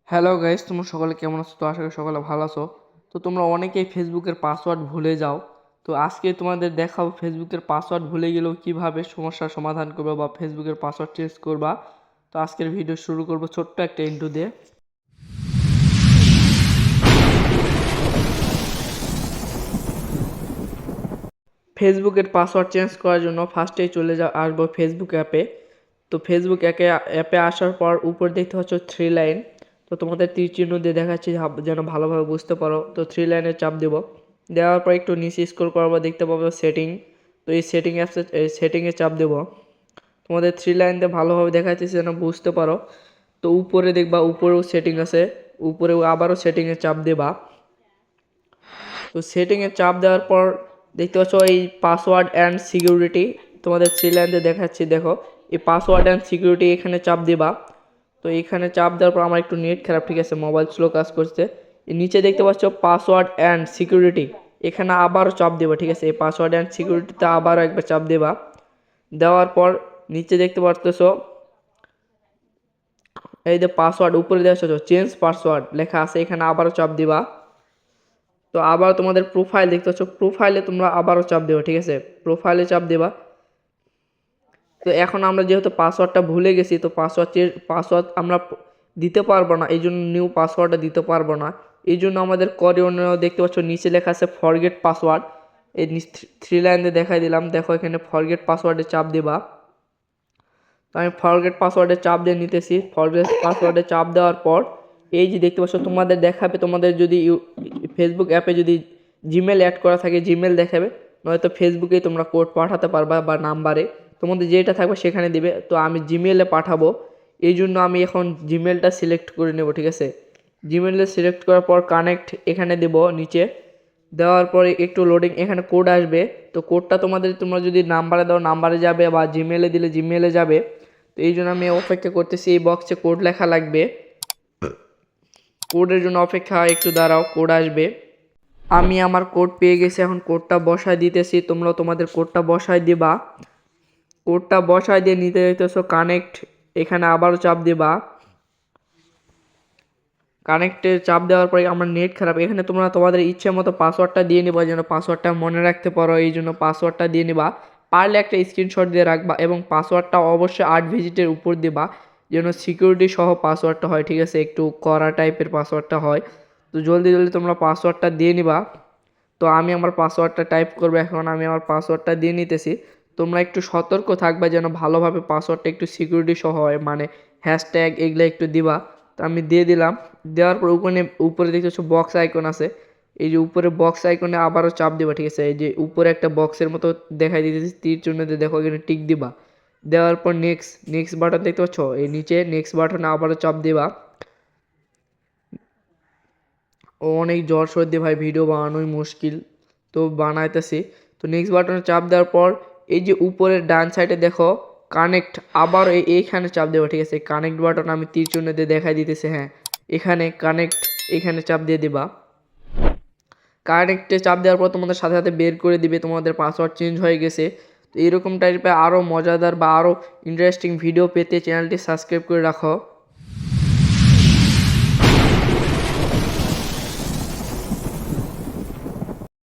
Hello guys, তোমরা সকলে কেমন আছো? তো আশা করি সকলে ভালো আছো। তো তোমরা অনেকেই ফেসবুকের পাসওয়ার্ড ভুলে যাও। তো আজকে তোমাদের দেখাবো ফেসবুকের পাসওয়ার্ড ভুলে গেলেও কিভাবে সমস্যার সমাধান করবা বা ফেসবুকের পাসওয়ার্ড চেঞ্জ করবা। তো আজকের ভিডিও শুরু করব ছোট্ট একটা ইন্ট্রো দিয়ে। ফেসবুকের পাসওয়ার্ড চেঞ্জ করার জন্য ফার্স্টেই আসবো ফেসবুক অ্যাপে। তো ফেসবুক অ্যাপে আসার পর উপর দেখতে পাচ্ছ থ্রি লাইন। তো তোমাদের তীর চিহ্ন দিয়ে দেখাচ্ছি যেন ভালোভাবে বুঝতে পারো। তো থ্রি লাইনে চাপ দেব, দেওয়ার পর একটু নিচে স্ক্রল করার পর দেখতে পাবো সেটিং। তো এই সেটিংয়ে চাপ দেব। তোমাদের থ্রি লাইন দিয়ে ভালোভাবে দেখাচ্ছি যেন বুঝতে পারো। তো উপরে দেখবা উপরেও সেটিং আছে, উপরেও আবারও সেটিংয়ে চাপ দেবা। তো সেটিংয়ে চাপ দেওয়ার পর দেখতে পাচ্ছ এই পাসওয়ার্ড অ্যান্ড সিকিউরিটি, তোমাদের থ্রি লাইনে দেখাচ্ছি, দেখো এই পাসওয়ার্ড অ্যান্ড সিকিউরিটি এখানে চাপ দিবা। তো এখানে চাপ দেওয়ার পর আমার একটু নেট খারাপ, ঠিক আছে, মোবাইল স্লো কাজ করছে। নিচে দেখতে পাচ্ছ পাসওয়ার্ড অ্যান্ড সিকিউরিটি, এখানে আবারও চাপ দেবা, ঠিক আছে, এই পাসওয়ার্ড অ্যান্ড সিকিউরিটিতে আবারও একবার চাপ দেবা। দেওয়ার পর নিচে দেখতে পারতেছ এই যে পাসওয়ার্ড উপরে দেওয়া চেঞ্জ পাসওয়ার্ড লেখা আছে, এখানে আবারও চাপ দিবা। তো আবার তোমাদের প্রোফাইল দেখতে পাচ্ছ, প্রোফাইলে তোমরা আবারও চাপ দেবা, ঠিক আছে, প্রোফাইলে চাপ দেবা। তো এখন আমরা যেহেতু পাসওয়ার্ডটা ভুলে গেছি, তো পাসওয়ার্ড আমরা দিতে পারবো না, এই জন্য নিউ পাসওয়ার্ডটা দিতে পারবো না। এই জন্য আমাদের করণীয় দেখতে পাচ্ছ নিচে লেখা আছে ফরগেট পাসওয়ার্ড। এই থ্রি লাইনে দেখাই দিলাম, দেখো এখানে ফরগেট পাসওয়ার্ডে চাপ দেবা। তো আমি ফরগেট পাসওয়ার্ডে চাপ দিয়ে নিতেছি। ফরগেট পাসওয়ার্ডে চাপ দেওয়ার পর এই যে দেখতে পাচ্ছ তোমাদের দেখাবে, তোমাদের যদি ফেসবুক অ্যাপে যদি জিমেল অ্যাড করা থাকে জিমেল দেখাবে, নয়তো ফেসবুকেই তোমরা কোড পাঠাতে পারবা বা নাম্বারে তোমাদের যেটা থাকবে সেখানে দিবে। তো আমি জিমেলে পাঠাবো, এই জন্য আমি এখন জিমেলটা সিলেক্ট করে নেব, ঠিক আছে। জিমেলে সিলেক্ট করার পর কানেক্ট এখানে দেব, নিচে দেওয়ার পরে একটু লোডিং, এখানে কোড আসবে। তো কোডটা তোমরা যদি নাম্বারে দাও নাম্বারে যাবে বা জিমেলে দিলে জিমেলে যাবে। তো এই জন্য আমি অপেক্ষা করতেছি, এই বক্সে কোড লেখা লাগবে, কোডের জন্য অপেক্ষা, একটু দাঁড়াও, কোড আসবে। আমি আমার কোড পেয়ে গেছি, এখন কোডটা বসায় দিতেছি, তোমরা তোমাদের কোডটা বসায় দিবা। কোডটা বসায় দিয়ে নিতে যেতেছো কানেক্ট, এখানে আবারও চাপ দিবা। কানেক্টে চাপ দেওয়ার পরে আমার নেট খারাপ, এখানে তোমরা তোমাদের ইচ্ছে মতো পাসওয়ার্ডটা দিয়ে নিবা, যেন পাসওয়ার্ডটা মনে রাখতে পারো, এই জন্য পাসওয়ার্ডটা দিয়ে নিবা। পারলে একটা স্ক্রিনশট দিয়ে রাখবা এবং পাসওয়ার্ডটা অবশ্যই 8 ডিজিটের উপর দিবা, যেন সিকিউরিটি সহ পাসওয়ার্ডটা হয়, ঠিক আছে, একটু কড়া টাইপের পাসওয়ার্ডটা হয়। তো জলদি জলদি তোমরা পাসওয়ার্ডটা দিয়ে নিবা। তো আমি আমার পাসওয়ার্ডটা টাইপ করবো, এখন আমি আমার পাসওয়ার্ডটা দিয়ে নিতেছি। তোমরা একটু সতর্ক থাকবা যেন ভালোভাবে পাসওয়ার্ডটা একটু সিকিউরিটি সহ হয়, মানে হ্যাশট্যাগ এগুলো একটু দিবা। তো আমি দিয়ে দিলাম। দেওয়ার পর উপরে দেখতে বক্স আইকন আছে, এই যে উপরে বক্স আইকনে আবারও চাপ দিবা, ঠিক আছে, এই যে উপরে একটা বক্সের মতো দেখাই দিতেছি তীর চিহ্ন দিয়ে, দেখো এখানে টিক দিবা। দেওয়ার পর নেক্সট বাটন দেখতে পাচ্ছ, এই নিচে নেক্সট বাটনে আবারও চাপ দিবা। ও অনেক জ্বর সর্দি ভাই, ভিডিও বানানোই মুশকিল, তো বানাইতেছি। তো নেক্সট বাটনে চাপ দেওয়ার পর এই যে উপরের ডান সাইডে দেখো কানেক্ট, আবার এইখানে চাপ দেবো, ঠিক আছে, কানেক্ট বাটন আমি তীর চিহ্ন দিয়ে দেখাই দিতেছি, হ্যাঁ এখানে কানেক্ট, এখানে চাপ দিয়ে দিবা। কানেক্টে চাপ দেওয়ার পর তোমাদের সাথে সাথে বের করে দিবে তোমাদের পাসওয়ার্ড চেঞ্জ হয়ে গেছে। তো এরকম টাইপের আরও মজাদার বা আরও ইন্টারেস্টিং ভিডিও পেতে চ্যানেলটি সাবস্ক্রাইব করে রাখো।